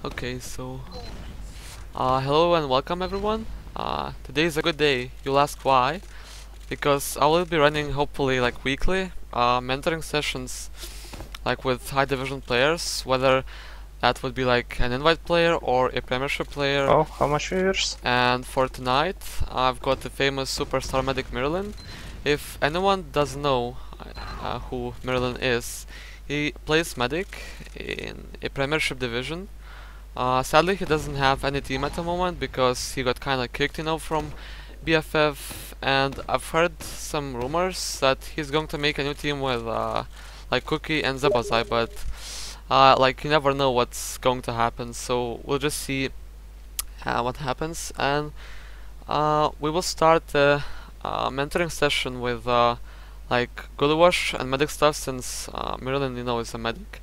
Okay, so hello and welcome everyone. Today is a good day. You'll ask why? Because I will be running hopefully like weekly mentoring sessions like with high division players, whether that would be like an invite player or a Premiership player. Oh, how much viewers? And for tonight, I've got the famous superstar medic Mirelin. If anyone doesn't know who Mirelin is, he plays medic in a Premiership division. Sadly, he doesn't have any team at the moment because he got kind of kicked, from BFF, and I've heard some rumors that he's going to make a new team with like Cookie and Zebazai, but like you never know what's going to happen, so we'll just see what happens, and we will start the mentoring session with like Gully Wash and medic stuff, since Mirelin, is a medic.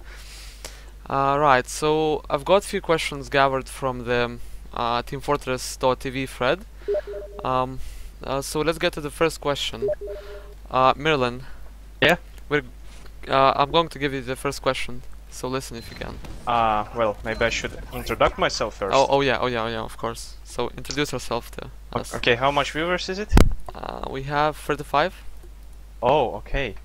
Right, so I've got a few questions gathered from the teamfortress.tv thread. So let's get to the first question. Mirelin. Yeah? I'm going to give you the first question, so listen if you can. Well, maybe I should introduce myself first. Oh yeah, of course. So introduce yourself to us. Okay, how much viewers is it? We have 35. Oh, okay.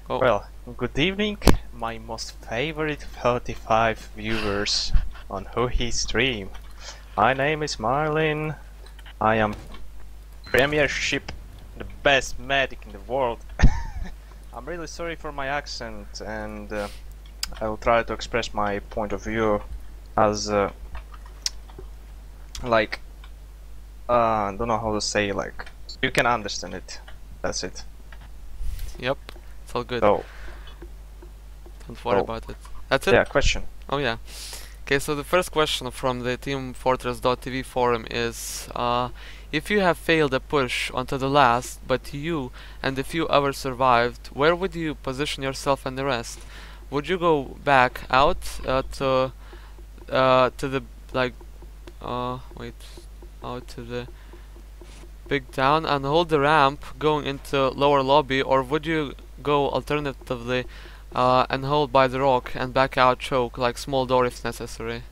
Oh. Well, good evening, my most favorite 35 viewers on Huhy stream. My name is Mirelin. I am Premiership, the best medic in the world. I'm really sorry for my accent, and I will try to express my point of view as like I don't know how to say, like you can understand it. That's it. Yep, it's all good. So don't worry about it. That's it? Yeah, question. Oh yeah. Okay, so the first question from the teamfortress.tv forum is if you have failed a push onto the last, but you and a few others survived, where would you position yourself and the rest? Would you go back out to the out to the big town and hold the ramp going into lower lobby, or would you go alternatively and hold by the rock and back out choke like small door if necessary?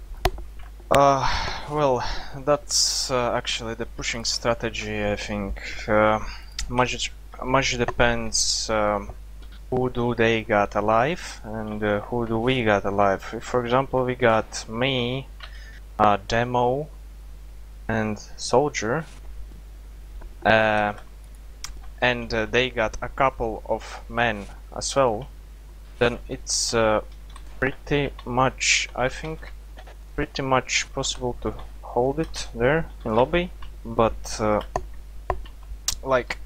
Well, that's actually the pushing strategy. I think much depends who do they got alive and who do we got alive. If, for example, we got me, Demo, and Soldier, and they got a couple of men as well, then it's pretty much, I think, pretty much possible to hold it there in lobby, but like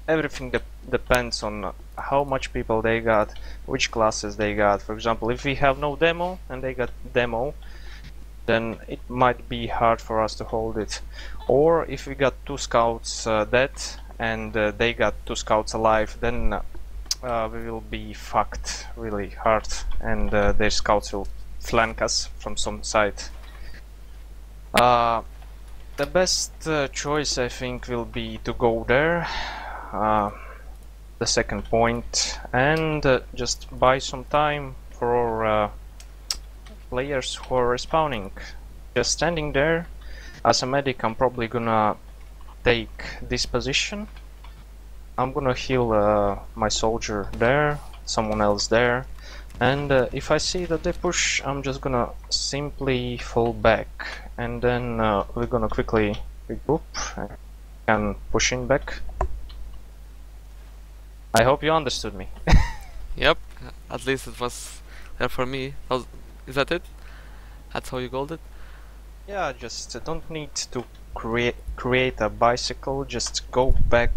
everything depends on how much people they got, which classes they got. For example, if we have no demo and they got demo, then it might be hard for us to hold it. Or if we got two scouts dead and they got two scouts alive, then we will be fucked really hard, and their scouts will flank us from some side. The best choice, I think, will be to go there, the second point, and just buy some time for players who are respawning. Just standing there as a medic, I'm probably gonna take this position. I'm gonna heal my soldier there, someone else there, and if I see that they push, I'm just gonna simply fall back, and then we're gonna quickly regroup and push in back. I hope you understood me. Yep, at least it was there for me. Is that it? That's how you called it? Yeah, just don't need to create a bicycle, just go back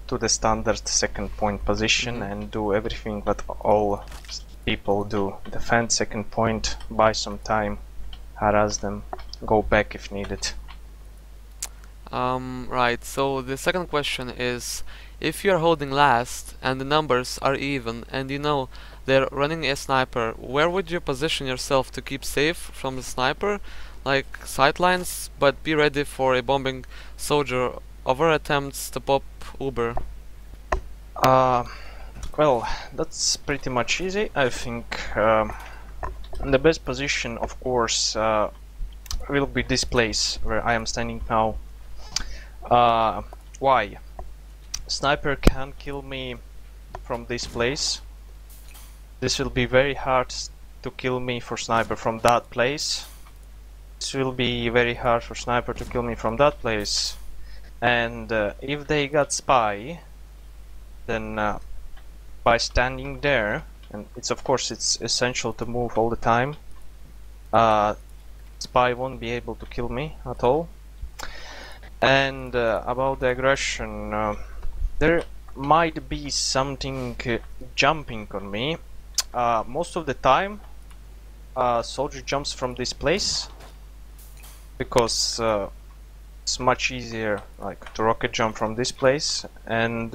to the standard second point position and do everything that all people do. Defend second point, buy some time, harass them, go back if needed. Right, so the second question is, if you're holding last and the numbers are even and they're running a sniper, where would you position yourself to keep safe from the sniper? Like sidelines, but be ready for a bombing soldier over attempts to pop Uber. Well, that's pretty much easy. I think And the best position, of course, will be this place where I am standing now. Why? Sniper can kill me from this place. This will be very hard to kill me for sniper from that place. This will be very hard for sniper to kill me from that place. And if they got spy, then by standing there, and of course it's essential to move all the time, spy won't be able to kill me at all. And about the aggression, there might be something jumping on me. Most of the time, soldier jumps from this place because it's much easier, like, to rocket jump from this place. And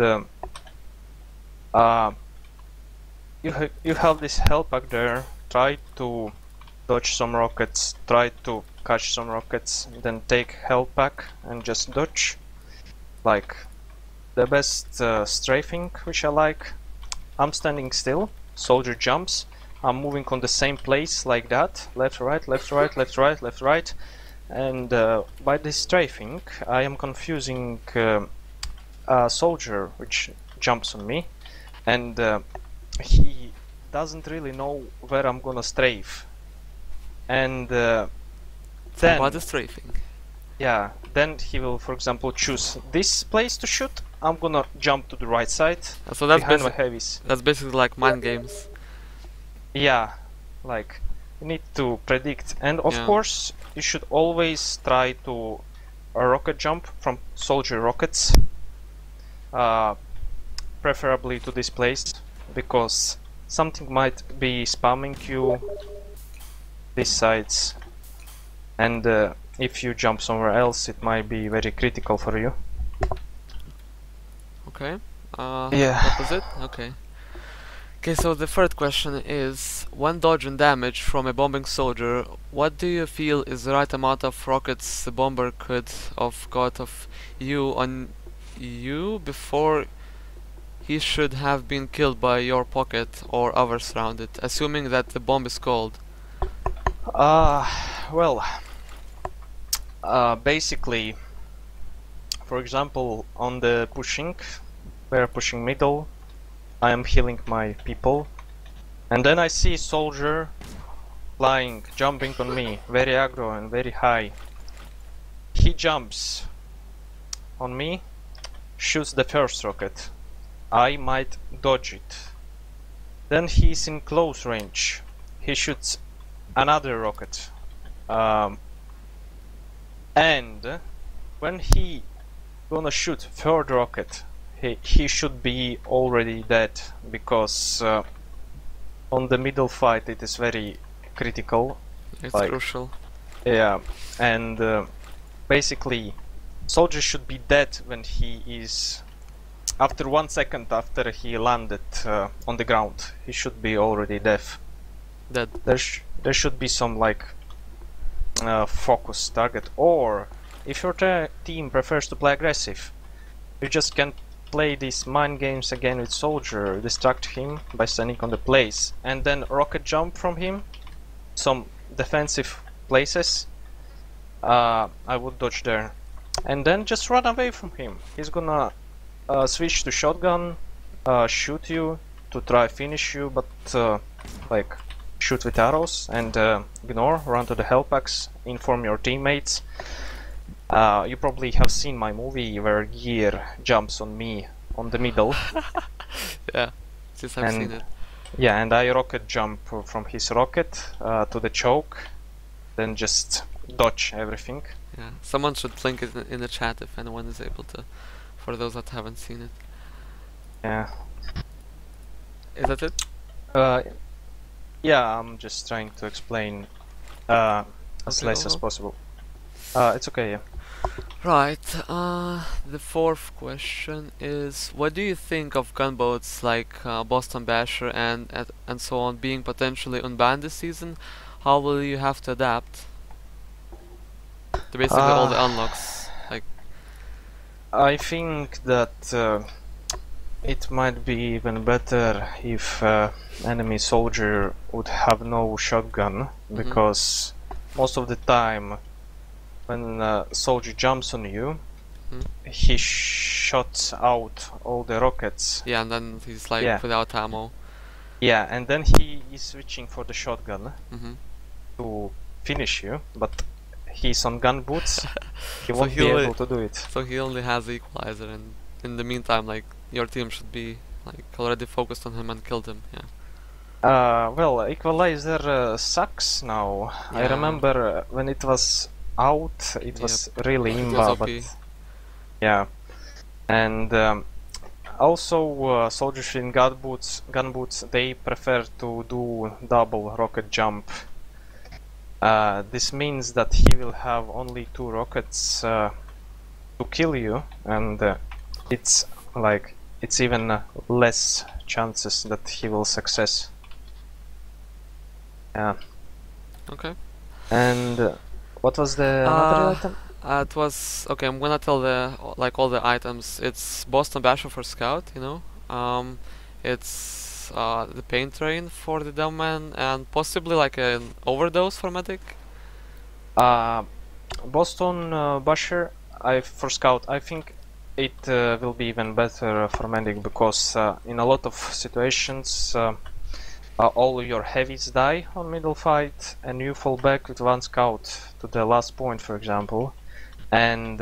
you have this health pack there. Try to dodge some rockets, try to catch some rockets, then take health pack and just dodge. Like, the best strafing, which I like. I'm standing still, soldier jumps, I'm moving on the same place like that, left, right, left, right, left, right, left, right. And by this strafing, I am confusing a soldier which jumps on me, and he doesn't really know where I'm gonna strafe. And then about the strafing. Yeah, then he will, for example, choose this place to shoot. I'm gonna jump to the right side, So that's behind my heavies. That's basically like mind games. Yeah, like, you need to predict. And of Yeah. course, you should always try to rocket jump from soldier rockets. Preferably to this place, because something might be spamming you these sides. And if you jump somewhere else, it might be very critical for you. Okay. Yeah. That was it? Okay. Okay, so the third question is, when dodging damage from a bombing soldier, what do you feel is the right amount of rockets the bomber could have got of you on you before he should have been killed by your pocket or others around it, assuming that the bomb is cold? Well, basically, for example, on the pushing, we're pushing middle, I am healing my people, and then I see soldier flying, jumping on me, very aggro and very high. He jumps on me, shoots the first rocket. I might dodge it. Then he's in close range. He shoots another rocket. And when he gonna shoot third rocket, he should be already dead, because on the middle fight it is very critical. It's Like, crucial. yeah, and basically soldier should be dead when he is, after 1 second after he landed on the ground, he should be already dead. Dead. There should be some, like, focus target, or if your team prefers to play aggressive, you just can play these mind games again with soldier, distract him by standing on the place, and then rocket jump from him, some defensive places. I would dodge there, and then just run away from him. He's gonna switch to shotgun, shoot you to try finish you, but like, shoot with arrows and ignore, run to the health packs, inform your teammates. You probably have seen my movie where Gear jumps on me on the middle. Yeah, since I've seen it. Yeah, and I rocket jump from his rocket to the choke, then just dodge everything. Yeah, someone should link it in the chat if anyone is able to, for those that haven't seen it. Yeah. Is that it? Yeah, I'm just trying to explain as Okay, less go as on. possible. It's okay, yeah. Right, the fourth question is, what do you think of gunboats like Boston Basher and so on being potentially unbanned this season? How will you have to adapt to basically all the unlocks? Like, I think that it might be even better if enemy soldier would have no shotgun, because most of the time when soldier jumps on you, he shots out all the rockets. Yeah, and then he's like without ammo. Yeah, and then he is switching for the shotgun to finish you, but he's on gun boots. He won't be able to do it. So he only has the equalizer, and in the meantime, like, your team should be like already focused on him and killed him. Yeah. Well, equalizer sucks now. Yeah. I remember when it was out, it was really imba, but yeah. And also, soldiers in gun boots, they prefer to do double rocket jump. This means that he will have only 2 rockets to kill you, and it's even less chances that he will success. Yeah. Okay. And what was the another item? It was okay. I'm gonna tell all the items. It's Boston Basher for Scout, you know. It's the paint train for the dumb man, and possibly like an overdose for medic. Boston Basher, for Scout, I think it will be even better for medic, because in a lot of situations all your heavies die on middle fight, and you fall back with 1 scout to the last point, for example. And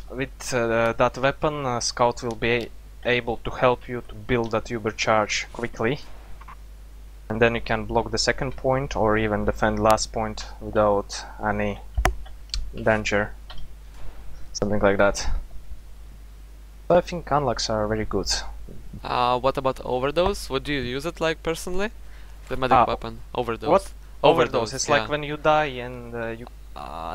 with that weapon, scout will be able to help you to build that uber charge quickly, and then you can block the second point or even defend last point without any danger, something like that. So I think unlocks are very good. What about overdose? Would you use it, like, personally? The medic weapon, overdose. What? Overdose? It's like when you die and you...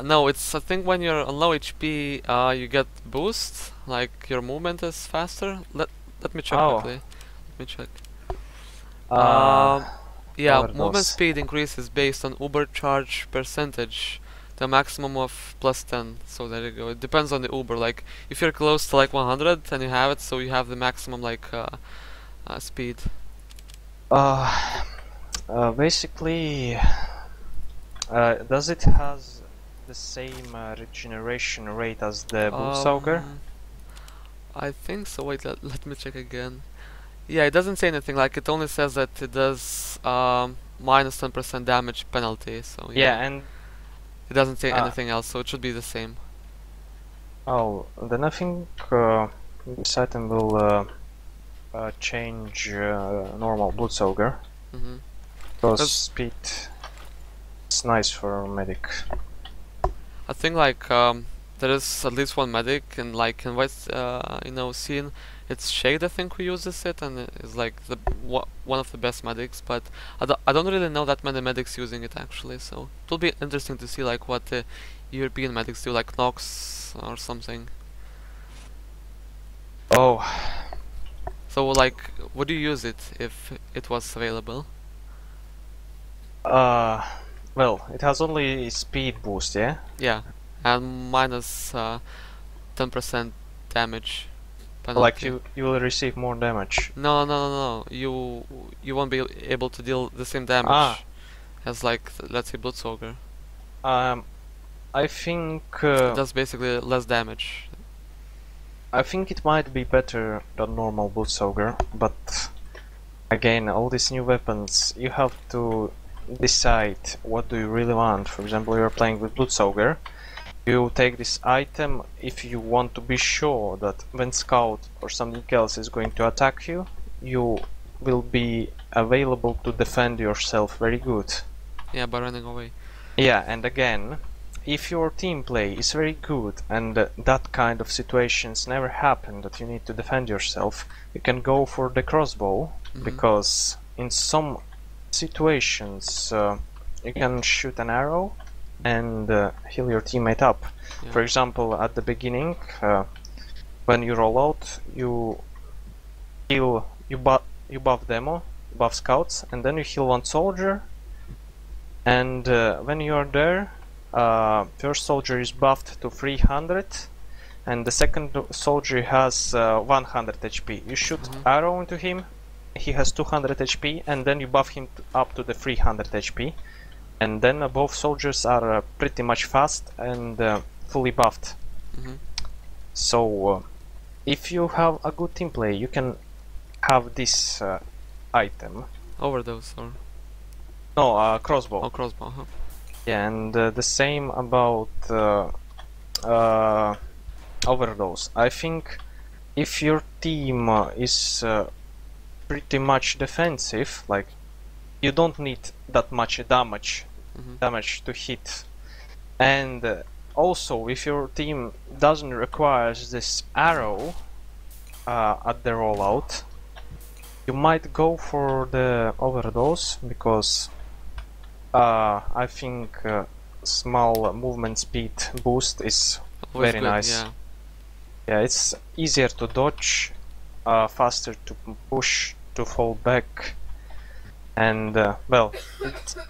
No, it's I think when you're on low HP, you get boost, like your movement is faster. Let me check quickly. Let me check. Yeah, overdose. Movement speed increases based on uber charge percentage, the maximum of +10. So there you go. It depends on the uber. Like if you're close to like 100 and you have it, so you have the maximum like speed. Basically, does it has the same regeneration rate as the Blutsauger? I think so. Wait, let me check again. Yeah, it doesn't say anything. Like it only says that it does minus 10% damage penalty. So yeah, and it doesn't say anything else. So it should be the same. Oh, then I think this item will change normal Blutsauger. Because speed is nice for medic. I think like there is at least one medic, and like in White scene, it's Shade I think who uses it, and it is like one of the best medics. But I don't really know that many medics using it actually. So it will be interesting to see like what the European medics do, like Nox or something. Oh. So like, would you use it if it was available? Well, it has only speed boost, yeah? Yeah, and minus 10% damage penalty. Like you will receive more damage. No. You won't be able to deal the same damage as like let's say Blutsauger. I think it does basically less damage. I think it might be better than normal Blutsauger, but again, all these new weapons, you have to decide what do you really want. For example, you're playing with Blutsauger, you take this item if you want to be sure that when scout or something else is going to attack you, you will be available to defend yourself very good. Yeah, by running away. Yeah, and again, if your team play is very good and that kind of situations never happen that you need to defend yourself, you can go for the crossbow, because in some situations you can shoot an arrow and heal your teammate up. Yeah. For example, at the beginning, when you roll out, you buff demo, buff scouts, and then you heal one soldier. And when you are there, first soldier is buffed to 300, and the second soldier has 100 HP. You shoot arrow into him, he has 200 HP, and then you buff him up to the 300 HP. And then both soldiers are pretty much fast and fully buffed. So if you have a good team play, you can have this item. Overdose or? No, crossbow. Oh, crossbow, huh? Yeah, and the same about overdose. I think if your team is pretty much defensive, like you don't need that much damage to hit, and also if your team doesn't require this arrow at the rollout, you might go for the overdose, because I think small movement speed boost is Always very good, nice. yeah. Yeah, it's easier to dodge, faster to push, to fall back, and well,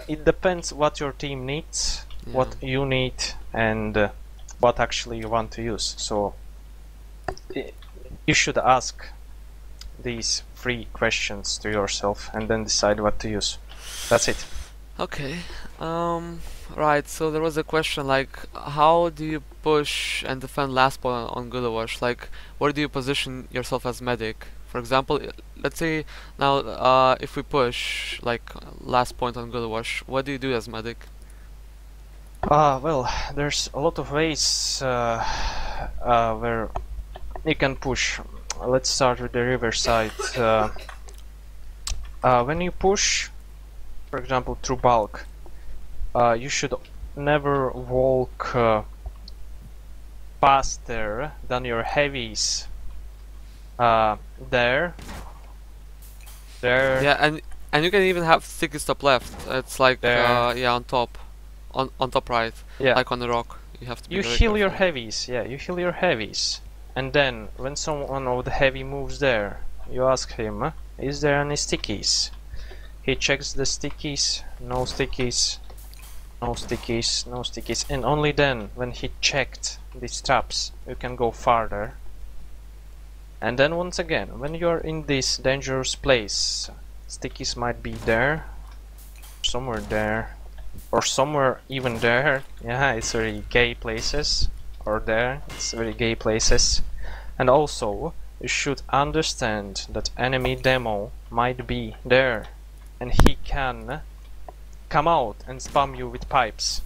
it depends what your team needs, what you need, and what actually you want to use. So you should ask these 3 questions to yourself and then decide what to use. That's it. Okay. Right, so there was a question like, how do you push and defend last point on Gulewash? Like, where do you position yourself as medic? For example, let's say now if we push like last point on Gulewash, what do you do as medic? Well, there's a lot of ways where you can push. Let's start with the river side. When you push, for example, through bulk, you should never walk faster than your heavies. There. Yeah, and you can even have sticky stop left. It's like yeah, on top right. Yeah. Like on the rock. You have to be You very heal your careful. heavies. Yeah, you heal your heavies, and then when someone of the heavy moves there, you ask him, "Is there any stickies?" He checks the stickies. No stickies. No stickies. No stickies. And only then, when he checked these traps, you can go farther. And then once again, when you're in this dangerous place, stickies might be there, somewhere there, or somewhere even there. Yeah, it's very gay places. Or there, it's very gay places. And also, you should understand that enemy demo might be there, and he can come out and spam you with pipes.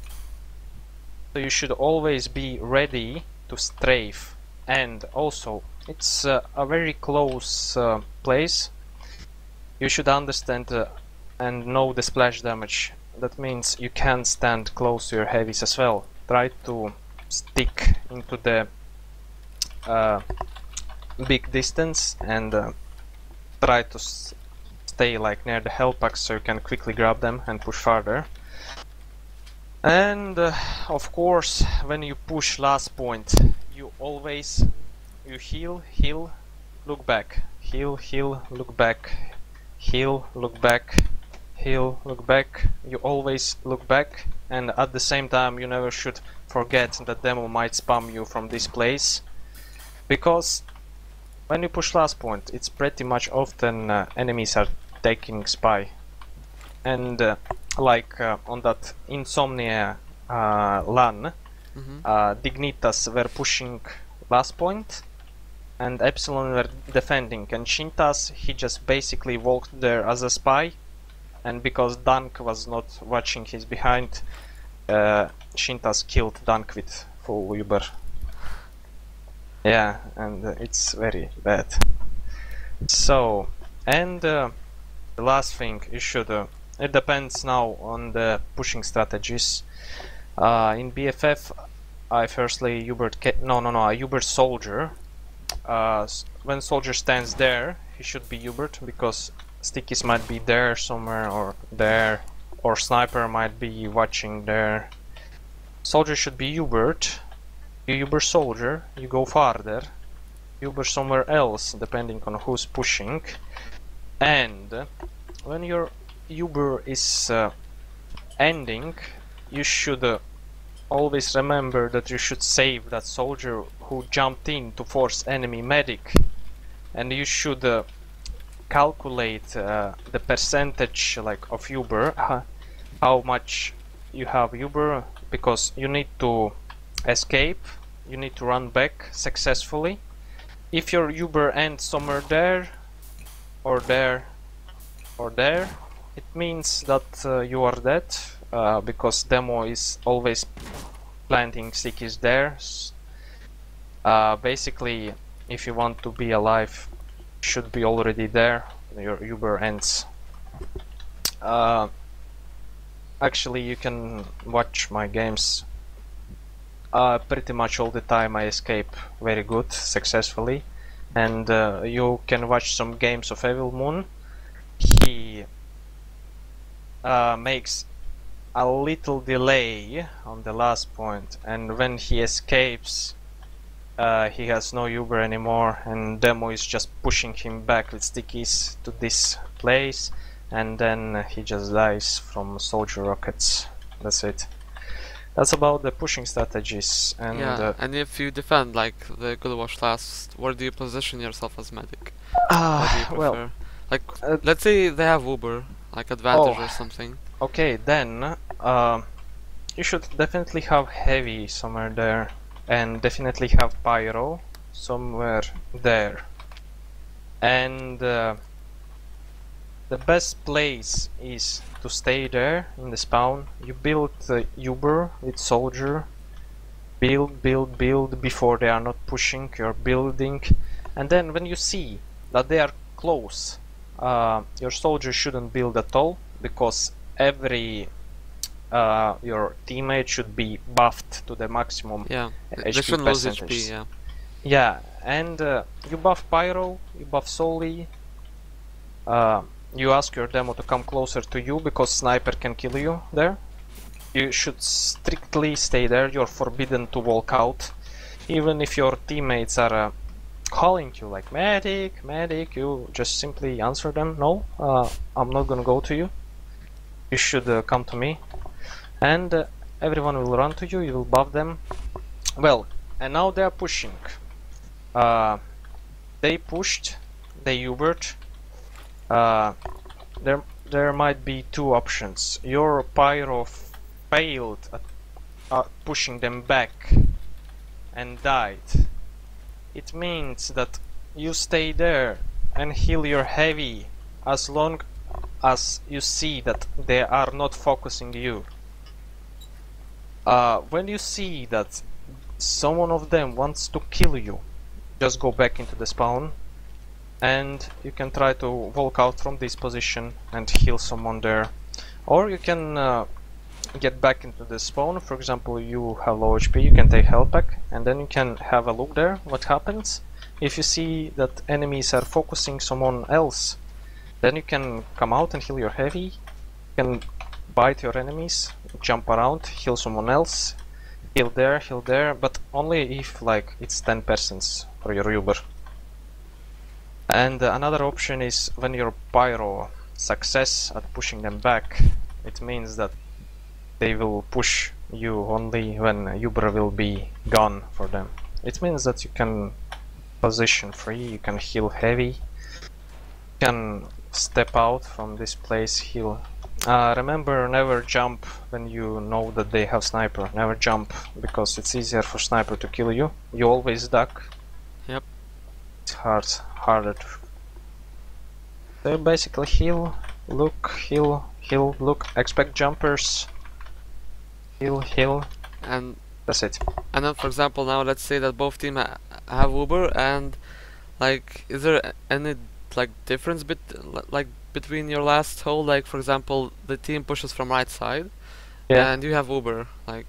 So you should always be ready to strafe. And also, it's a very close place. You should understand and know the splash damage. That means you can stand close to your heavies as well. Try to stick into the big distance and try to stay like near the health packs so you can quickly grab them and push farther. And of course, when you push last point, you always heal, look back, heal, look back, heal, look back, heal, look back. You always look back, and at the same time you never should forget that demo might spam you from this place, because when you push last point, it's pretty much often enemies are taking spy, and like on that Insomnia LAN, Dignitas were pushing last point and Epsilon were defending, and Shintas, he just basically walked there as a spy, and because Dunk was not watching his behind, Shintas killed Dunk with full Uber. Yeah, and it's very bad. So, and the last thing you should, it depends now on the pushing strategies. In BFF, I firstly Hubert I Hubert soldier. When soldier stands there, he should be Hubert, because stickies might be there somewhere or there, or sniper might be watching there. Soldier should be Hubert. You Hubert soldier, you go farther. Hubert somewhere else, depending on who's pushing. And when your Uber is ending, you should always remember that you should save that soldier who jumped in to force enemy medic, and you should calculate the percentage like of Uber, how much you have Uber, because you need to escape, you need to run back successfully. If your Uber ends somewhere there or there or there, it means that you are dead, because demo is always planting stickies there. Basically, if you want to be alive, you should be already there. Your Uber ends. Actually, you can watch my games. Pretty much all the time I escape very good, successfully. And you can watch some games of Evil Moon. He makes a little delay on the last point, and when he escapes, he has no Uber anymore, and Demo is just pushing him back with stickies to this place, and then he just dies from soldier rockets. That's it. That's about the pushing strategies. And yeah, and if you defend like the Good Wash last, where do you position yourself as medic? What do you prefer? Well, like, let's say they have Uber, like advantage or something. Okay, then you should definitely have heavy somewhere there, and definitely have pyro somewhere there. And the best place is to stay there in the spawn. You build Uber with soldier, build before they are not pushing. You're building, and then when you see that they are close, your soldier shouldn't build at all, because every your teammate should be buffed to the maximum. Yeah, HP they shouldn't lose percentage. HP. Yeah. Yeah, and you buff Pyro, you buff Soli. You ask your demo to come closer to you, because sniper can kill you there. You should strictly stay there. You're forbidden to walk out, even if your teammates are calling you like medic, medic. You just simply answer them, no, I'm not gonna go to you. You should come to me, and everyone will run to you. You will buff them. Well, and now they are pushing. They pushed, they Ubered. There might be two options. Your Pyro failed at pushing them back and died. It means that you stay there and heal your heavy as long as you see that they are not focusing you. When you see that someone of them wants to kill you, just go back into the spawn, and you can try to walk out from this position and heal someone there. Or you can get back into the spawn. For example, you have low HP, you can take health pack, and then you can have a look there what happens. If you see that enemies are focusing someone else, then you can come out and heal your heavy. You can bite your enemies, jump around, heal someone else, heal there, but only if like it's 10 persons for your Uber. And another option is when your Pyro success at pushing them back, it means that they will push you only when Uber will be gone for them. It means that you can position free, you can heal heavy, you can step out from this place, heal. Remember, never jump when you know that they have sniper. Never jump, because it's easier for sniper to kill you. You always duck. Yep. It's harder to... So basically heal, look, heal, look, expect jumpers, heal, And that's it. and then, for example, now let's say that both team have Uber, and like, is there any like difference between your last hold? Like, for example, the team pushes from right side, and you have Uber. Like,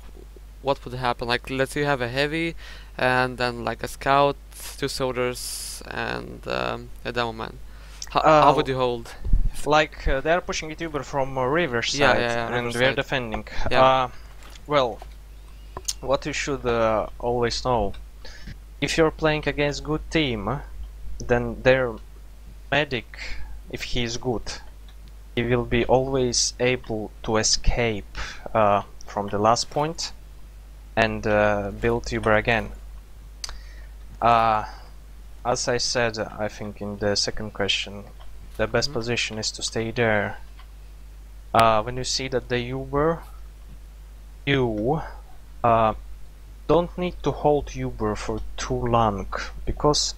what would happen? Like, let's say you have a heavy, and then like a scout, two soldiers, and a demo man. How would you hold? Like they're pushing it Uber from river side, yeah, and river we're side. defending. Yeah. Well, what you should always know, if you're playing against good team, then their medic, if he is good, he will be always able to escape from the last point. and build Uber again. As I said, I think in the second question, the best position is to stay there. When you see that the Uber, you don't need to hold Uber for too long, because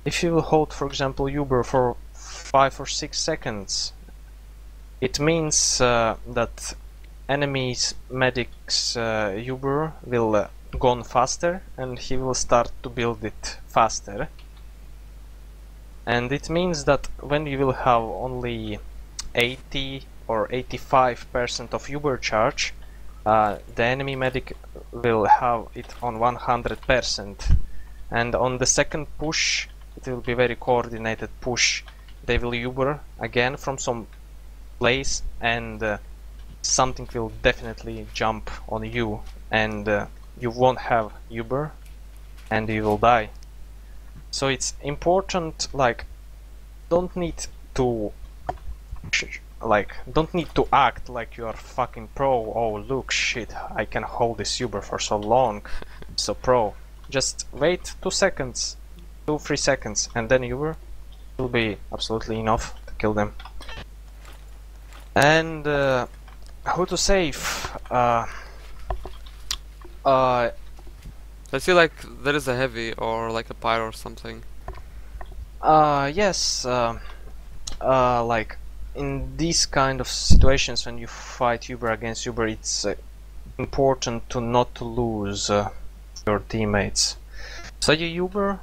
if you will hold, for example, Uber for 5 or 6 seconds, it means that enemy's medic's Uber will go on faster, and he will start to build it faster. And it means that when you will have only 80 or 85% of Uber charge, the enemy medic will have it on 100%. And on the second push, it will be very coordinated push. They will Uber again from some place, and something will definitely jump on you, and you won't have Uber, and you will die. So it's important, like, don't need to act like you are fucking pro. Oh look, shit, I can hold this Uber for so long, so pro. Just wait 2 seconds, 2-3 seconds, and then Uber will be absolutely enough to kill them. And how to save? Let's see, like, there is a heavy or like a pyro or something. Yes, like in these kind of situations when you fight Uber against Uber, it's important to not to lose your teammates. So you Uber,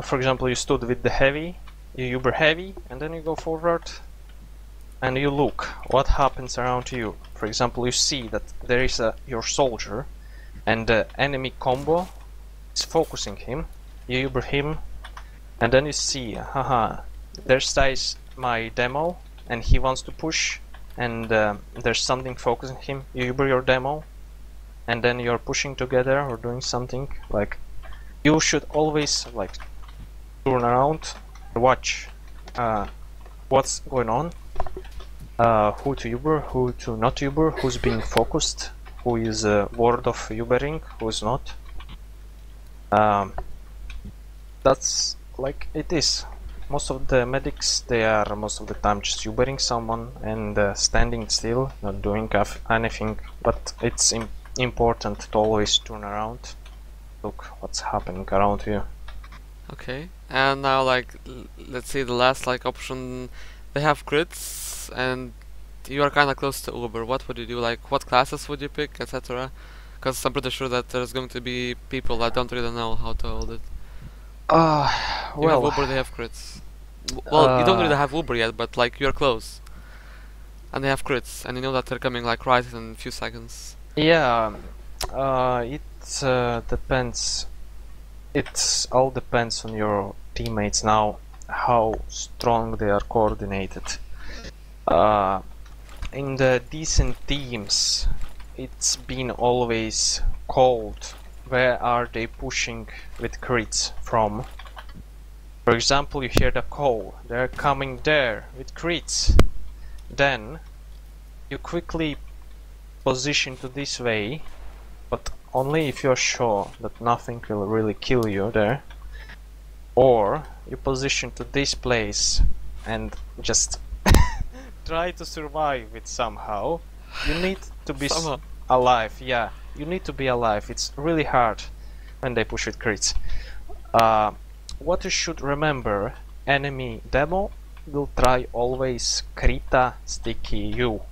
for example, you stood with the heavy, you Uber heavy, and then you go forward, and you look what happens around you. For example, you see that there is your soldier, and the enemy combo is focusing him. You Uber him, and then you see, haha, there's my demo, and he wants to push, and there's something focusing him. You Uber your demo, and then you're pushing together or doing something. Like, you should always like turn around, watch what's going on, who to Uber, who to not Uber, who's being focused, who is word of Ubering, who's not. That's like it is. Most of the medics, they are most of the time just Ubering someone and standing still, not doing anything. But it's important to always turn around, look what's happening around you. Okay, and now, like, let's see the last like option. They have crits, and you are kind of close to Uber. What would you do? Like, what classes would you pick, etc.? Because I'm pretty sure that there's going to be people that don't really know how to hold it. You have Uber, they have crits. Well, you don't really have Uber yet, but like you're close. And they have crits, and you know that they're coming like right in a few seconds. Yeah, it depends. It all depends on your teammates now, how strong they are coordinated. In the decent teams, it's been always called where are they pushing with crits from. For example, you hear the call, they're coming there with crits. Then you quickly position to this way, but only if you're sure that nothing will really kill you there. Or you position to this place and just try to survive it somehow. You need to be alive, yeah. You need to be alive. It's really hard when they push with crits. What you should remember, enemy demo will try always krita sticky you.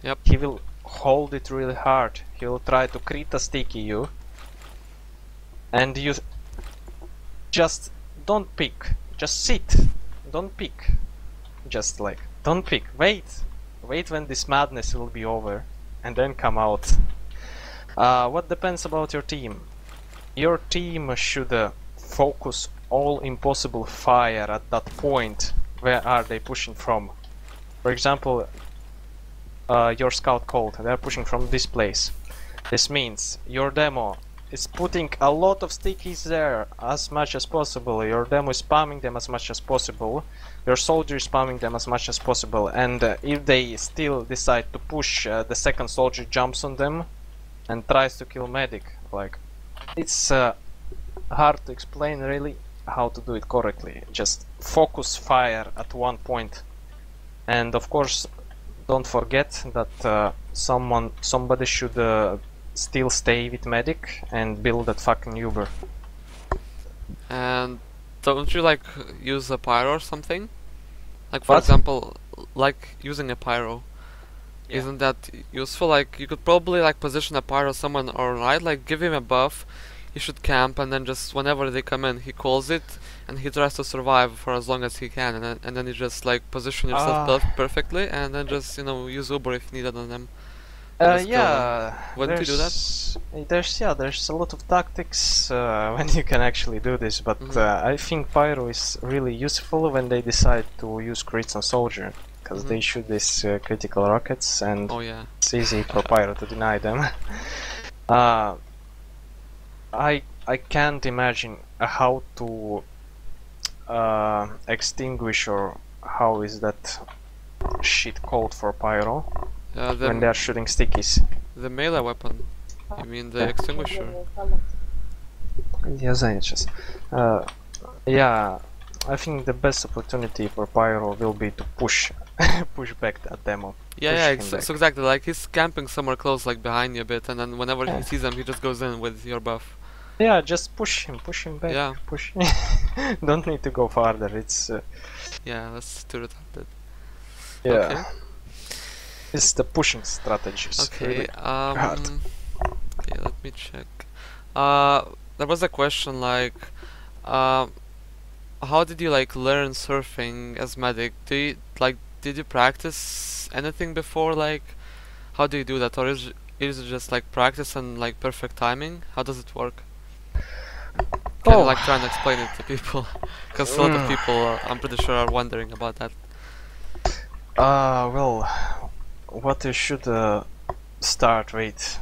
Yep. He will hold it really hard. He will try to krita sticky you. And you just don't pick. Just sit. Don't pick. Just like, don't pick. Wait. Wait when this madness will be over. And then come out. What depends about your team? Your team should focus all impossible fire at that point. Where are they pushing from? For example, your scout called, they're pushing from this place. This means your demo is putting a lot of stickies there as much as possible. Your demo is spamming them as much as possible. Your soldier is spamming them as much as possible. And if they still decide to push, the second soldier jumps on them. and tries to kill medic. Like, it's hard to explain really how to do it correctly. Just focus fire at one point, and of course don't forget that somebody should still stay with medic and build that fucking Uber. And don't you like use a pyro or something? Like for What? example, like using a pyro. Yeah. Isn't that useful? Like you could probably like position a pyro somewhere on right, like give him a buff. He should camp, and then just whenever they come in, he calls it, and he tries to survive for as long as he can, and then you just like position yourself perfectly, and then just use Uber if needed on them. Yeah, Wouldn't you do that? There's a lot of tactics when you can actually do this, but I think pyro is really useful when they decide to use crits on soldier, because they shoot these critical rockets, and it's easy for pyro to deny them. I can't imagine how to extinguish, or how is that shit called for pyro when they are shooting stickies. The melee weapon. You mean the extinguisher? Yeah, I think the best opportunity for pyro will be to push back that demo. So exactly, like he's camping somewhere close, like behind you a bit, and then whenever he sees them, he just goes in with your buff. Yeah, just push him back. Yeah. Push. Don't need to go farther. It's yeah, that's too retarded. Yeah. Okay. It's the pushing strategies. Okay. Really hard. Okay, let me check. There was a question like, how did you like learn surfing as medic? Did you practice anything before? Like, how do you do that, or is it just like practice and like perfect timing? How does it work? Can you like try and explain it to people? Because a lot of people, I'm pretty sure, are wondering about that. Well, what you should start with.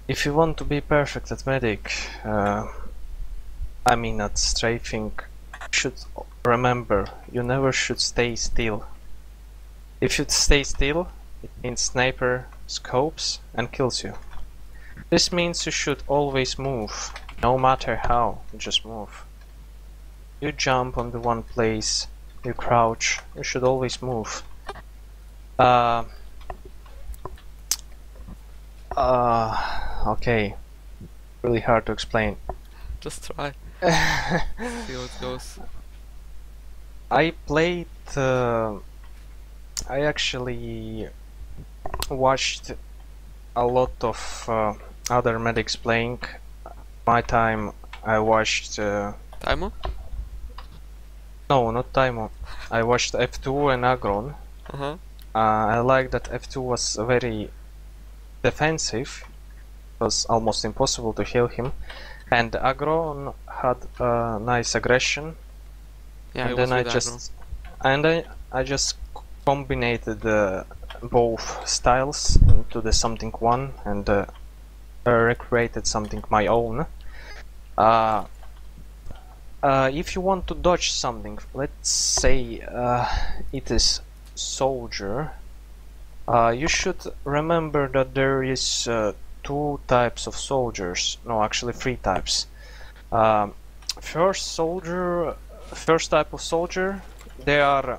If you want to be perfect at medic, I mean at strafing, you should remember you never should stay still. If you stay still, it means sniper scopes and kills you. This means you should always move, no matter how, just move. You jump on the one place, you crouch, you should always move. Okay, really hard to explain. Just try. See how it goes. I played, I actually watched a lot of other medics playing. My time I watched Taimo? No, not Taimo. I watched F2 and Agron. I like that F2 was very defensive. It was almost impossible to heal him. And Agron had nice aggression. Yeah, and then I just combined both styles into the something one and recreated something my own. If you want to dodge something, let's say it is soldier, you should remember that there is two types of soldiers. No, actually three types. First type of soldier, they are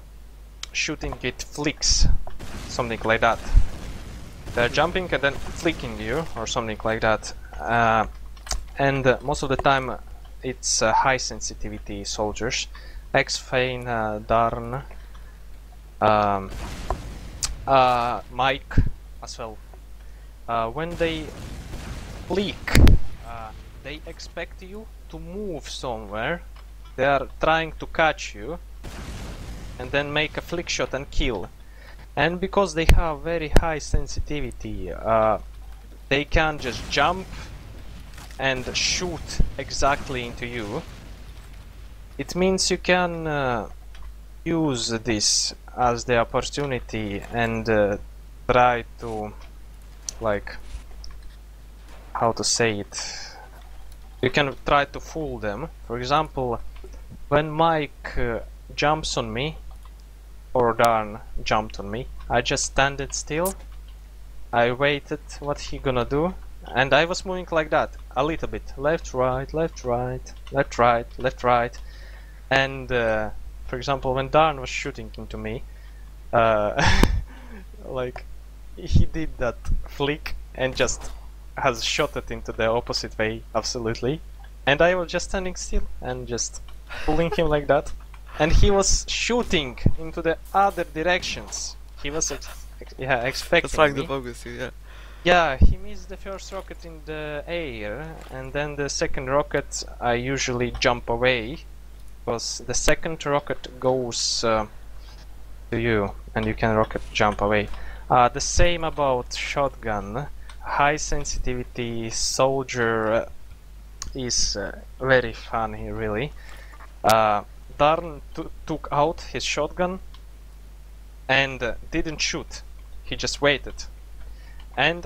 shooting it flicks, something like that. They're jumping and then flicking you or something like that. And most of the time it's high sensitivity soldiers. X-Fein, Darn, Mike as well. When they flick, they expect you to move somewhere. They are trying to catch you and then make a flick shot and kill. And because they have very high sensitivity, they can just jump and shoot exactly into you. It means you can use this as the opportunity and try to, like, how to say it, you can try to fool them. For example, when Mike jumps on me, or Darn jumped on me, I just stand it still, I waited what he gonna do, and I was moving like that, a little bit, left, right, left, right, left, right, left, right, and for example, when Darn was shooting into me, like he did that flick and just has shot it into the opposite way, absolutely, and I was just standing still and just pulling him like that, and he was shooting into the other directions. He was expecting Trying me. to focus you, yeah. Yeah, he missed the first rocket in the air, and then the second rocket I usually jump away, because the second rocket goes to you, and you can rocket jump away. The same about shotgun. High sensitivity soldier is very funny, really. Darn took out his shotgun and didn't shoot. He just waited. And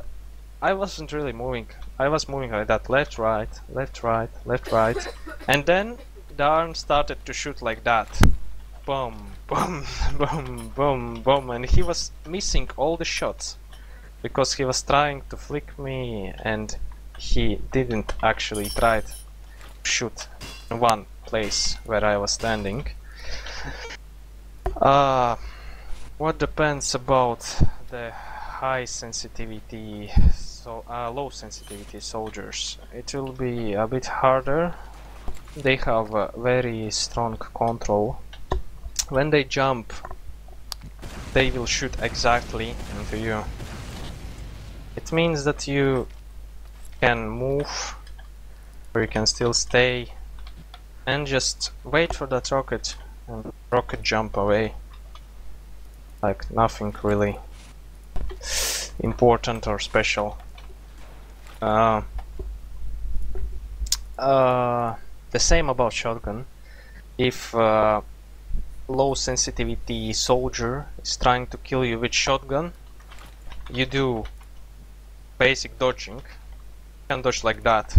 I wasn't really moving. I was moving like that, left, right, left, right, left, right. And then Darn started to shoot like that. Boom, boom, boom, boom, boom. And he was missing all the shots because he was trying to flick me, and he didn't actually try to shoot in one place where I was standing. What depends about the high sensitivity, low sensitivity soldiers? It will be a bit harder. They have a very strong control. When they jump, they will shoot exactly into you. It means that you can move, or you can still stay and just wait for that rocket and rocket jump away. Like nothing really important or special. The same about shotgun. If low sensitivity soldier is trying to kill you with shotgun, you do basic dodging. You can dodge like that,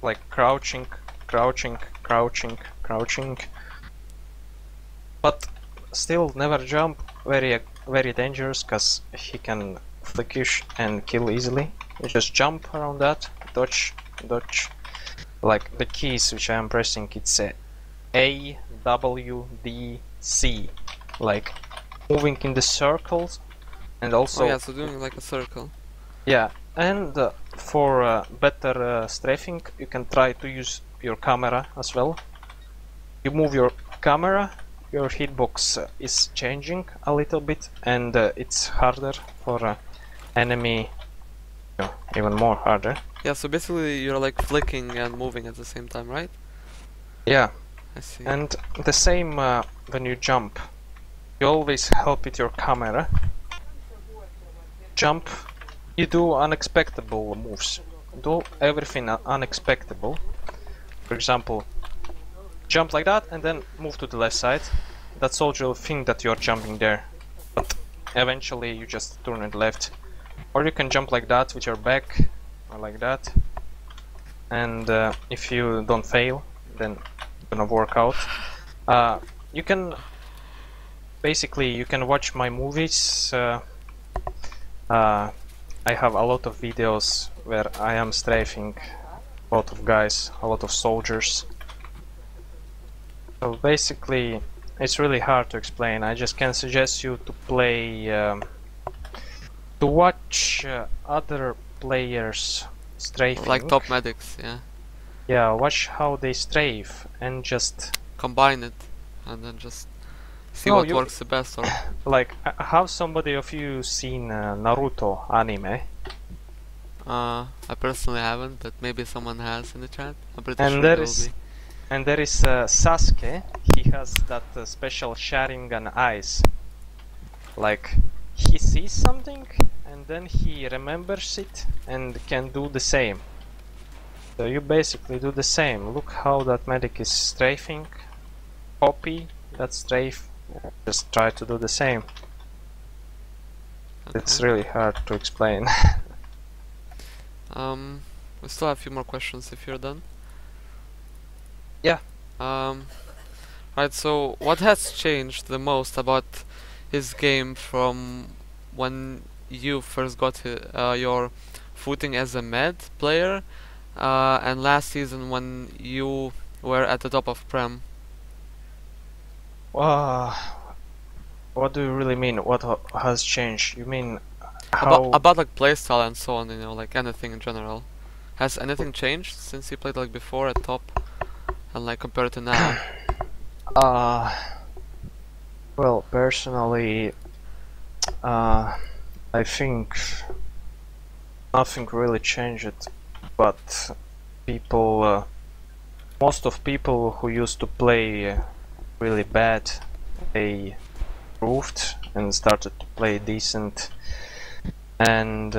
like crouching, crouching, crouching, crouching, but still never jump. Very dangerous, because he can flick you and kill easily. You just jump around that, dodge, dodge. Like the keys which I am pressing, it's A, W, D, C, like moving in the circles, and also. Oh yeah, so doing like a circle. Yeah, and for better strafing, you can try to use your camera as well. You move your camera, your hitbox is changing a little bit, and it's harder for enemy, even more harder. Yeah, so basically you're like flicking and moving at the same time, right? Yeah. I see. And the same when you jump. You always help with your camera. Jump. You do unexpected moves. Do everything unexpected. For example, jump like that and then move to the left side. That soldier will think that you're jumping there, but eventually you just turn it left. Or you can jump like that with your back, or like that. And if you don't fail, then it's gonna work out. You can basically watch my movies. I have a lot of videos where I am strafing a lot of guys, a lot of soldiers. So basically, it's really hard to explain. I just can suggest you to play, to watch other players strafing. Like top medics, yeah. Yeah, watch how they strafe and just combine it and then just see No, what you- works the best. Or like, have somebody of you seen Naruto anime? I personally haven't, but maybe someone has in the chat. I'm pretty And sure there there is- will be. And there is Sasuke. He has that special Sharingan eyes. Like, he sees something and then he remembers it and can do the same. So you basically do the same. Look how that medic is strafing. Copy that strafe. Just try to do the same. It's Okay. really hard to explain. We still have a few more questions if you're done. Yeah. Right, so what has changed the most about his game from when you first got your footing as a med player, and last season when you were at the top of Prem? What do you really mean? What has changed? You mean About how? about like playstyle and so on, you know, like anything in general. Has anything changed since you played like before at top and like compared to now? Uh, well, personally, I think nothing really changed, but people, most of people who used to play really bad, they improved and started to play decent, and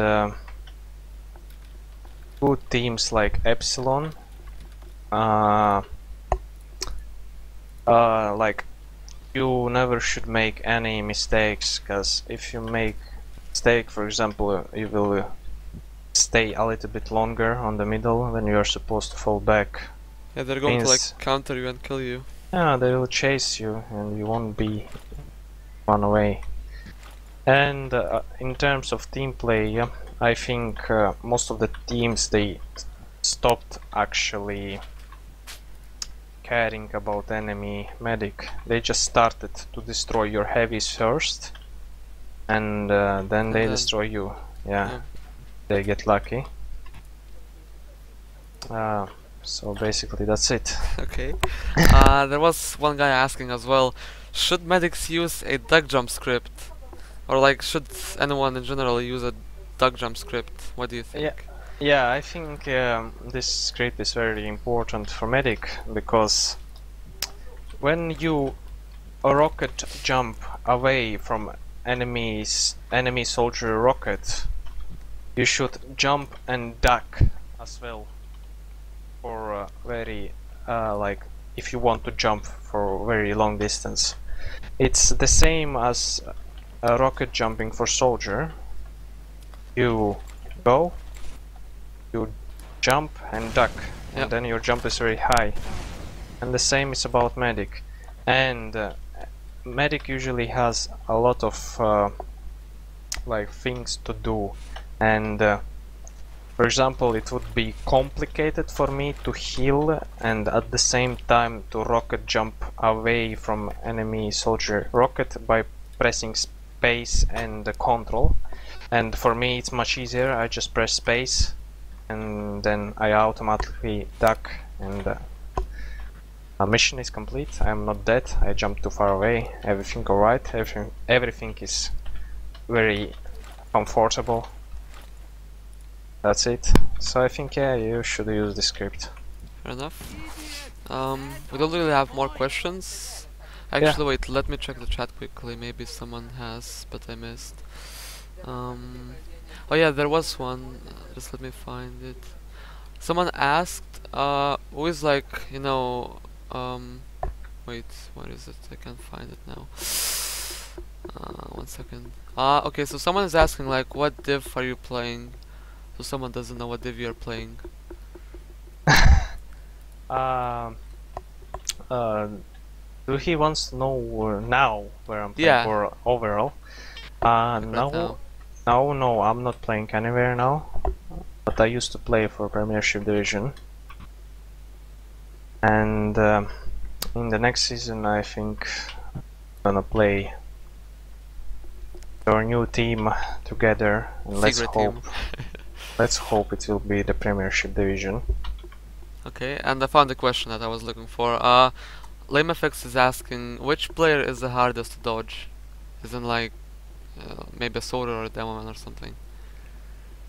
good teams like Epsilon, like you never should make any mistakes, because if you make mistake, for example, you will stay a little bit longer on the middle when you are supposed to fall back. Yeah, they're going to like counter you and kill you. Yeah, they will chase you and you won't be run away. And in terms of team play, I think most of the teams, they stopped actually caring about enemy medic. They just started to destroy your heavies first, and then they destroy you. Yeah, they get lucky. So basically that's it. Okay. There was one guy asking as well, should medics use a duck jump script? Or like, should anyone in general use a duck jump script? What do you think? Yeah, I think this script is very important for medic, because when you rocket jump away from enemy soldier rocket, you should jump and duck as well, for very like if you want to jump for very long distance. It's the same as rocket jumping for soldier. You go, you jump and duck, and then your jump is very high. And the same is about medic. And medic usually has a lot of like things to do, and for example, it would be complicated for me to heal and at the same time to rocket jump away from enemy soldier rocket by pressing space and control. And for me it's much easier. I just press space and then I automatically duck, and my mission is complete. I am not dead. I jumped too far away. Everything alright. Everything is very comfortable. That's it. So I think, yeah, you should use the script. Fair enough. We don't really have more questions. Actually, wait, let me check the chat quickly. Maybe someone has, but I missed. Oh yeah, there was one. Just let me find it. Someone asked, who is like, you know, wait, what is it? I can't find it now. 1 second. Okay, so someone is asking like, what div are you playing? So someone doesn't know what div you're playing. Do he wants to know now where I'm playing for overall? No, I'm not playing anywhere now. But I used to play for Premiership division. And in the next season, I think I'm gonna play our new team together. And let's hope it will be the Premiership division. Okay, and I found the question that I was looking for. LameFX is asking, which player is the hardest to dodge? Isn't like maybe a Soda or a Demoman or something?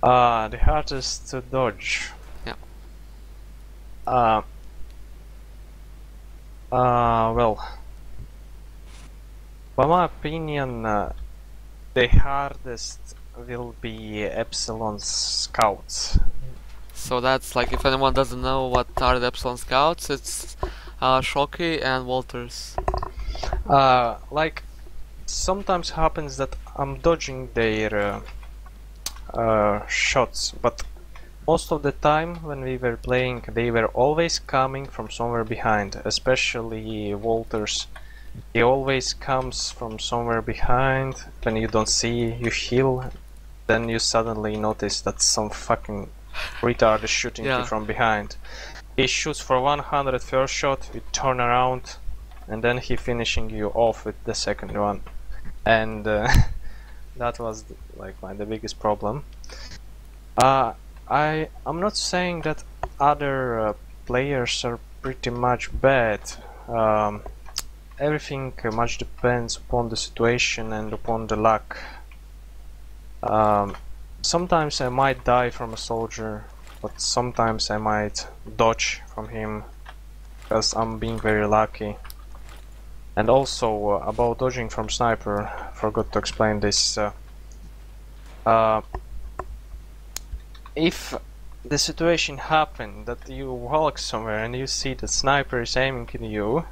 The hardest to dodge. Yeah. Well, by my opinion, the hardest will be Epsilon Scouts. So that's like, if anyone doesn't know what are the Epsilon Scouts, it's Shocky and Walters. Like, sometimes happens that I'm dodging their shots, but most of the time when we were playing, they were always coming from somewhere behind, especially Walters. He always comes from somewhere behind. When you don't see, you heal, then you suddenly notice that some fucking retard is shooting you from behind. He shoots for 100 first shot, you turn around, and then he finishing you off with the second one. And that was like the biggest problem. I'm not saying that other players are pretty much bad. Everything much depends upon the situation and upon the luck. Sometimes I might die from a soldier, but sometimes I might dodge from him because I'm being very lucky. And also about dodging from sniper, forgot to explain this. If the situation happened that you walk somewhere and you see the sniper is aiming at you,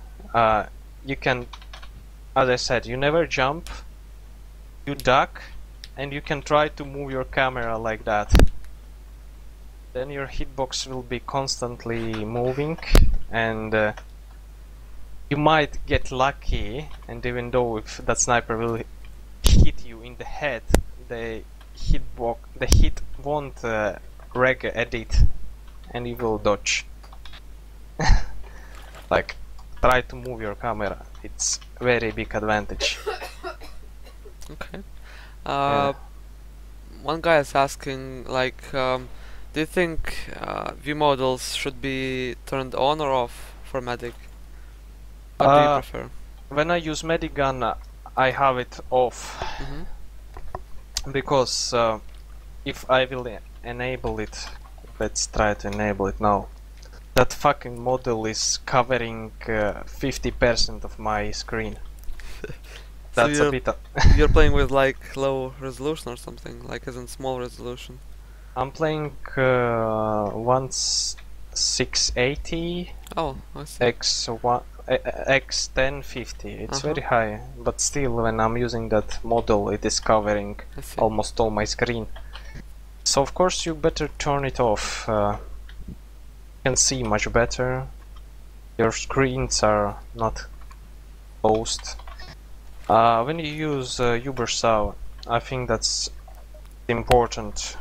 you can, as I said, you never jump, you duck, and you can try to move your camera like that. Then your hitbox will be constantly moving, and you might get lucky, and even though if that sniper will hit you in the head, the hit won't reg edit, and you will dodge. Like, try to move your camera, it's very big advantage. Okay. Yeah. One guy is asking, like, do you think view models should be turned on or off for medic? What do you prefer? When I use medic gun, I have it off. Because if I will enable it, let's try to enable it now. That fucking model is covering 50% of my screen. That's so a bit. You're playing with like low resolution or something, like as in small resolution. I'm playing 1680 Oh, I see. X1050. It's very high, but still, when I'm using that model, it is covering almost all my screen. So of course you better turn it off. You can see much better. Your screens are not closed. When you use Ubersaw, I think that's important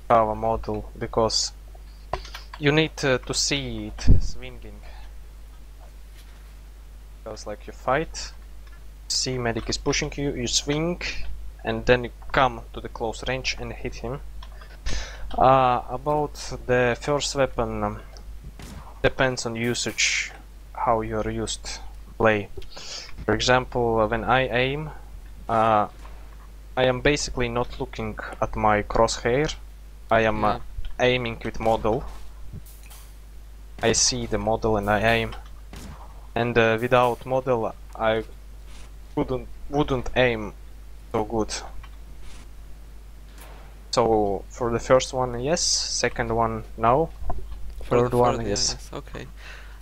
to have a model, because you need to see it swinging. Because like you fight, see medic is pushing you, you swing, and then you come to the close range and hit him. About the first weapon, depends on usage, how you are used to play. For example, when I aim, I am basically not looking at my crosshair. I am aiming with model. I see the model and I aim. And without model, I wouldn't aim so good. So for the first one, yes. Second one, no. Third one, yes. Yes. Okay.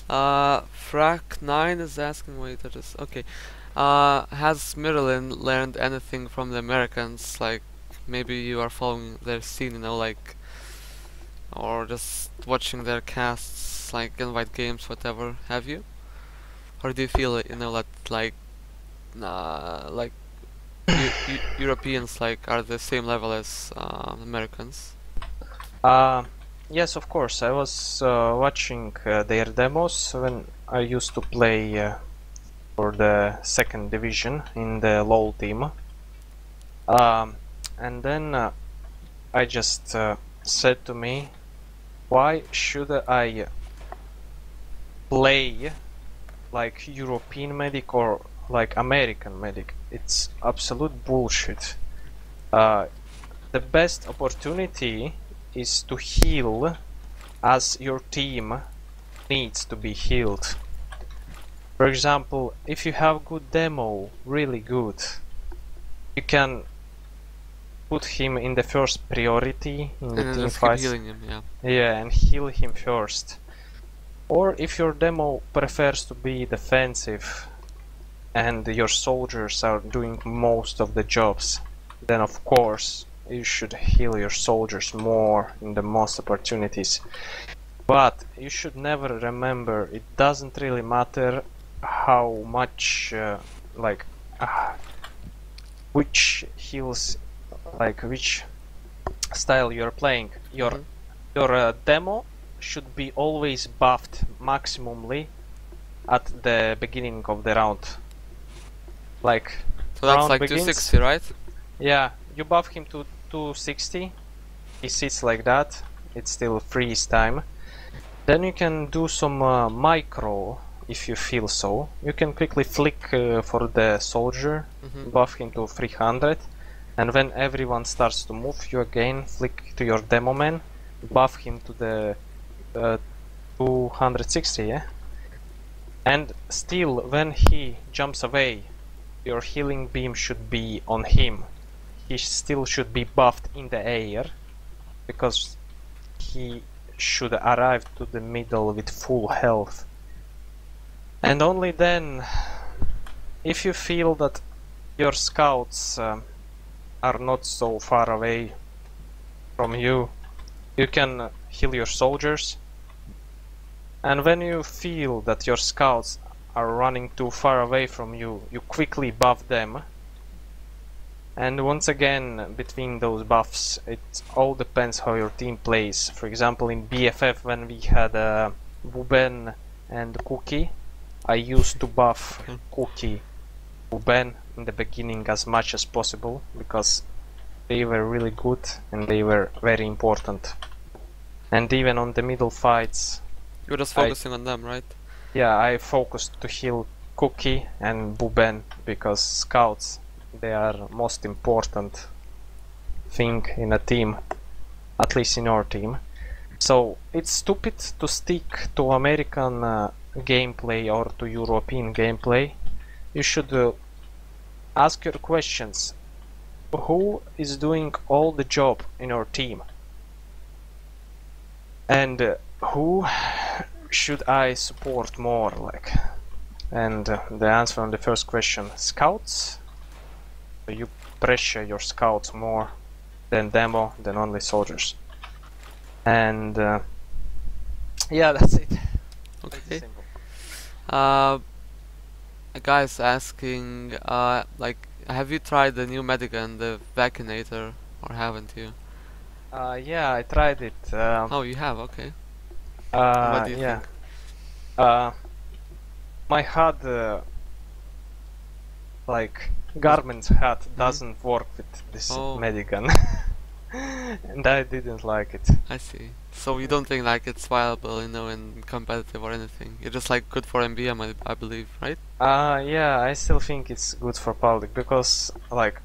Frack9 is asking, wait, that is okay. Has Mirelin learned anything from the Americans? Like, maybe you are following their scene, you know, like, or just watching their casts, like invite games, whatever. Have you? Or do you feel, you know, that like Europeans like are the same level as Americans? Yes, of course. I was watching their demos when I used to play for the second division in the LoL team. And then I just said to me, why should I play like European medic or like American medic? It's absolute bullshit. The best opportunity is to heal as your team needs to be healed. For example, if you have good demo, really good, you can put him in the first priority in the team fight. Healing him, yeah, and heal him first. Or if your demo prefers to be defensive and your soldiers are doing most of the jobs, then of course you should heal your soldiers more in the most opportunities. But you should never remember, it doesn't really matter how much which heals, like which style you're playing, your demo should be always buffed maximally at the beginning of the round. Like, So that's round like begins, 260, right? yeah, you buff him to 260, he sits like that, it's still freeze time. Then you can do some micro if you feel so. You can quickly flick for the soldier, buff him to 300, and when everyone starts to move, you again flick to your demo man, buff him to the 260, yeah? And still, when he jumps away, your healing beam should be on him. He still should be buffed in the air, because he should arrive to the middle with full health. And only then, if you feel that your scouts are not so far away from you, you can heal your soldiers. And when you feel that your scouts are running too far away from you, you quickly buff them. And once again, between those buffs, it all depends how your team plays. For example, in BFF, when we had Buben and Cookie, I used to buff Cookie, Buben in the beginning as much as possible, because they were really good and they were very important. And even on the middle fights, You're just focusing on them, right? yeah, I focused to heal Cookie and Buben, because scouts, they are most important thing in a team, at least in our team. So it's stupid to stick to American gameplay or to European gameplay. You should ask your questions. Who is doing all the job in our team? And who should I support more, like? And the answer on the first question, scouts. You pressure your scouts more than demo, than only soldiers. And yeah, that's it. Okay. A guy's asking, like, have you tried the new Medigan, the Vaccinator, or haven't you? Yeah, I tried it. Oh, you have, okay. What do you yeah. think? My HUD, like, Garment's HUD doesn't work with this Medigan. And I didn't like it. I see. So you don't think like it's viable, you know, in competitive or anything? You're just like good for MBM, I believe, right? Yeah, I still think it's good for public, because, like,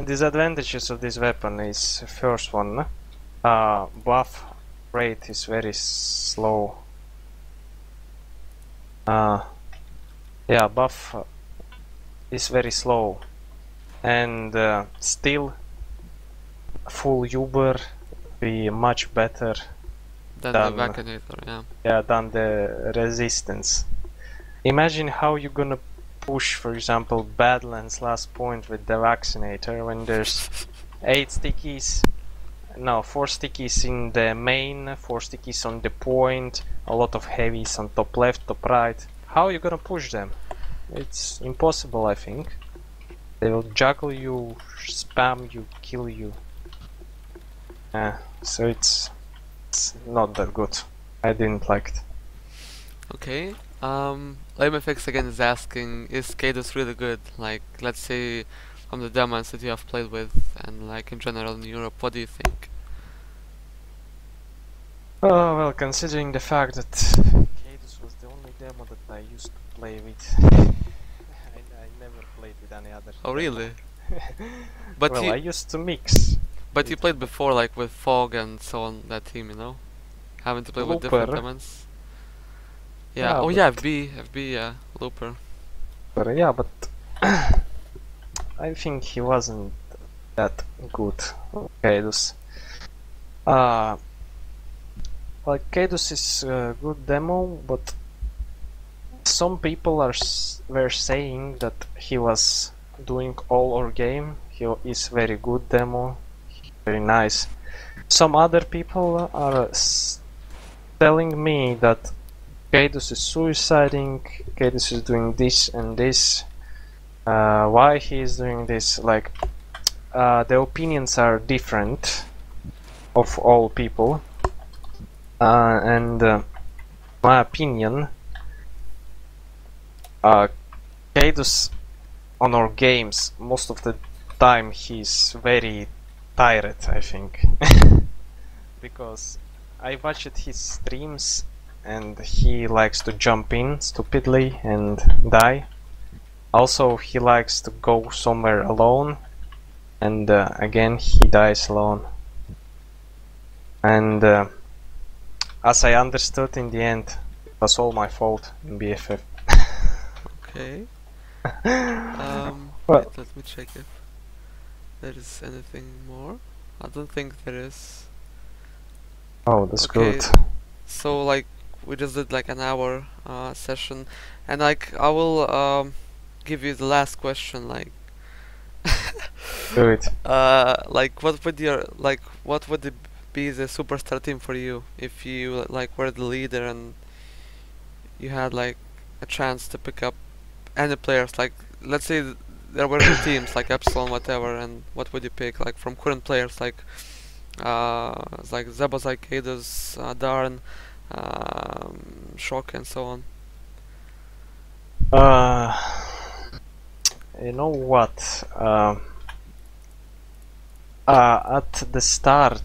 disadvantages of this weapon is, first one, buff rate is very slow. Yeah, buff is very slow, and still full Uber be much better than the Vaccinator, yeah. Yeah, than the resistance. Imagine how you're gonna push, for example, Badlands last point with the Vaccinator when there's 4 stickies in the main, 4 stickies on the point, a lot of heavies on top left, top right. How are you gonna push them? It's impossible, I think. They will juggle you, spam you, kill you. So it's not that good. I didn't like it. Okay. LameFX again is asking, is Cadus really good? Like, let's say from the demos that you have played with, and like in general in Europe, what do you think? Oh, well, considering the fact that Cadus was the only demo that I used to play with, I never played with any other. Oh, really? But well, I used to mix. But you played before, like with Fog and so on, that team, you know? Haven't you played with different demons? Yeah, oh yeah, FB, yeah, Looper. But yeah, but I think he wasn't that good, Cadus. Like, Cadus is a good demo, but some people were saying that he was doing all our game. He is very good demo, very nice. Some other people are telling me that Cadus is suiciding, Cadus is doing this and this. Why he is doing this? Like, the opinions are different. of all people. And my opinion, Cadus on our games, most of the time he's very tired, I think. Because I watched his streams and he likes to jump in stupidly and die. Also, he likes to go somewhere alone, and again he dies alone. And as I understood in the end, it was all my fault in BFF. Okay. Well, Wait, let me check if there is anything more. I don't think there is. oh, that's Okay. good. So like we just did like an hour session, and like I will give you the last question. Like, Do it. like what would it be the superstar team for you if you like were the leader and you had like a chance to pick up any players? Like, let's say there were two teams like Epsilon, whatever, and what would you pick? Like from current players, like Zebos, like Cadus, Darn, Shock, and so on. You know what? At the start,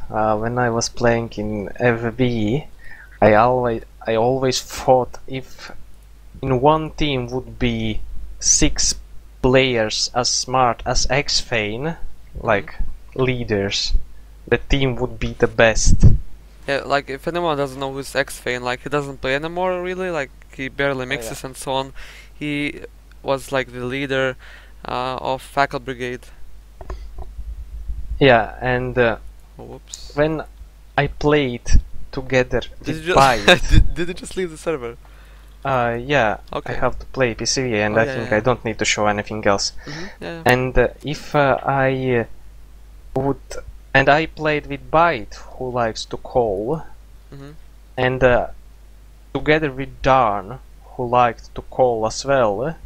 when I was playing in FB, I always thought if in one team would be 6 players as smart as X-Fane, like leaders, the team would be the best. Yeah, like if anyone doesn't know who's X-Fane, like he doesn't play anymore really, like he barely mixes and so on. He was like the leader of Fackle Brigade. Yeah, and Oh, whoops. when I played together Did with you Byte, just did you just leave the server? yeah, Okay. I have to play PCV, and Oh, I yeah, think yeah. I don't need to show anything else. Yeah. And if I would, and I played with Byte, who likes to call, and together with Darn, who liked to call as well.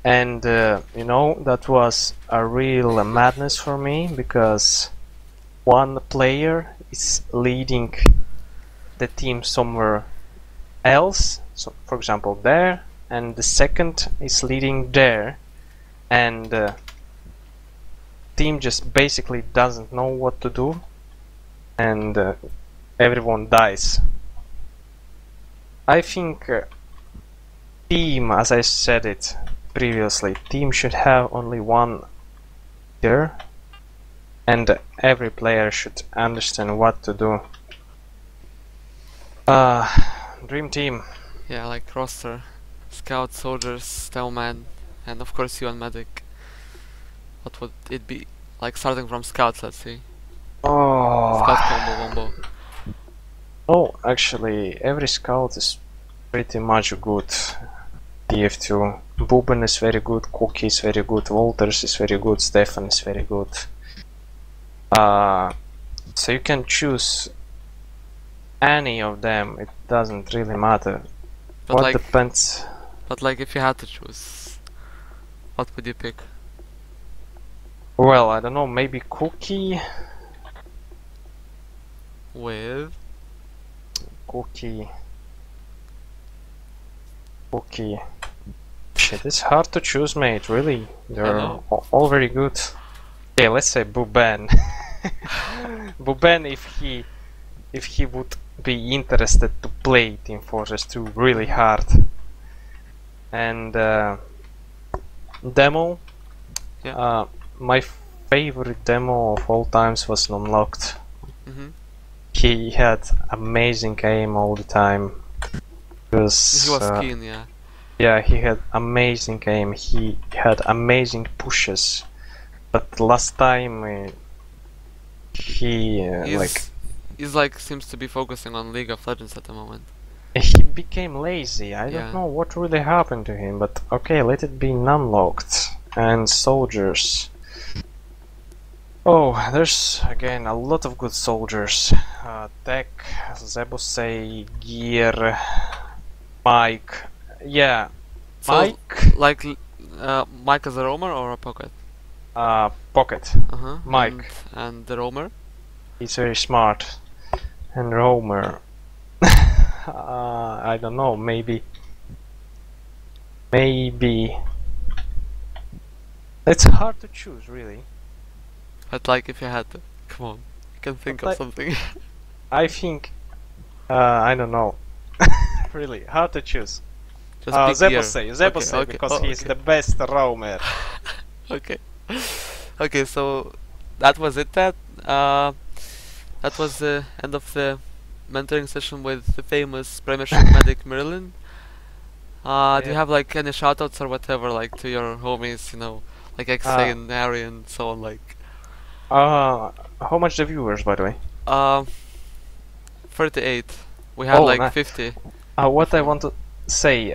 And you know, that was a real madness for me, because one player is leading the team somewhere else, so for example there, and the second is leading there, and team just basically doesn't know what to do, and everyone dies. I think team, as I said it previously, team should have only one leader, and every player should understand what to do. Dream team. Yeah, like roster, scout, soldiers, stowman, and of course you and medic. What would it be? Like starting from scouts, let's see. Oh. Scout combo. Oh, actually, every scout is pretty much good. TF2. Buben is very good, Cookie is very good, Walters is very good, Stefan is very good. So you can choose any of them, it doesn't really matter. But What like, depends? but like if you had to choose, what would you pick? Well, I don't know, maybe Cookie? With? Cookie. Shit, it's hard to choose, mate, really. They're all very good. Okay, let's say Buben. Buben, if he would be interested to play Team Fortress 2 really hard. And demo. Yeah. My favorite demo of all times was Unlocked. He had amazing aim all the time. He was keen, yeah. Yeah, he had amazing aim. He had amazing pushes. But last time he's like seems to be focusing on League of Legends at the moment. He became lazy. I don't know what really happened to him, but okay, let it be Unlocked and Soldiers. Oh, there's again a lot of good soldiers. Tech, Zebosei, Gear, Mike. Yeah, So, Mike. like Mike as a roamer or a pocket? Pocket. Mike. And the roamer? He's very smart. And Romer. I don't know, maybe. It's hard to choose, really. But like, if you had to, come on, you can think of something. I think, I don't know. Really, hard to choose. Just pick gear. Zebosay, Okay, because he's the best roamer. Okay. Okay, so that was it. That was the end of the mentoring session with the famous Premiership medic Mirelin. Do you have like any shoutouts or whatever, like to your homies, you know, like XA and Ari and so on, like? How much the viewers, by the way? 38. We had like nice. 50. What I want to say,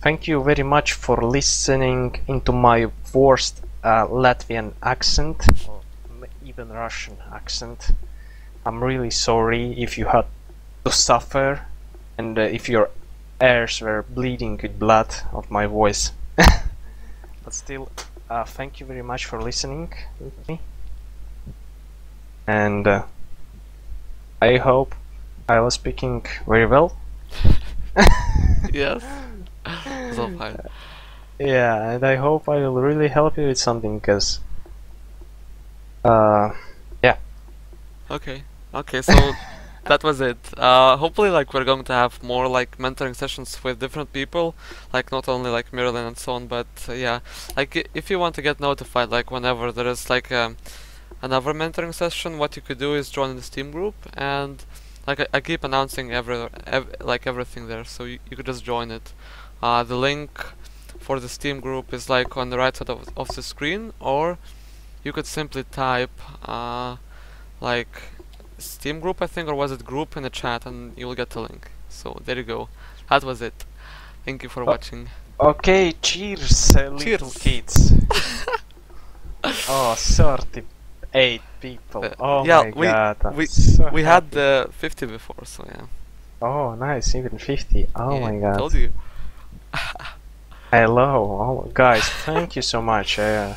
thank you very much for listening into my worst Latvian accent, or even Russian accent. I'm really sorry if you had to suffer, and if your ears were bleeding with blood of my voice. But still, thank you very much for listening with me, and I hope I was speaking very well. Yes. So fine. Yeah, and I hope I will really help you with something, cause yeah. Okay. Okay, so that was it. Hopefully, like, we're going to have more like mentoring sessions with different people, like not only like Mirelin and so on, but yeah, like if you want to get notified, like whenever there is like another mentoring session, what you could do is join the Steam group, and like I keep announcing everything there, so you could just join it. The link for the Steam group is like on the right side of the screen, or you could simply type like Steam group, I think, or was it group in the chat, and you will get the link. So there you go. That was it. Thank you for watching. Okay, cheers, little kids. Oh, 38 people. Oh yeah, my god. We had the 50 before, so yeah. Oh, nice, even 50. Oh yeah, my god. Told you. Hello, guys. Thank you so much. I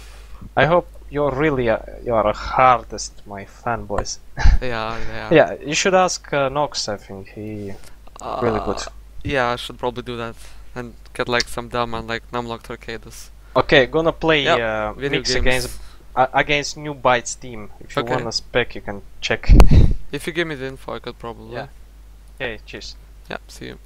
hope you're really you're hardest, my fanboys. They are. Yeah, you should ask Nox. I think he really good. Yeah, I should probably do that and get like some dumb and like numlocked arcades. Okay, gonna play games. mix against New Bytes team. If you want a spec, you can check. If you give me the info, I could probably. Yeah. Okay, cheers. Yeah, see you.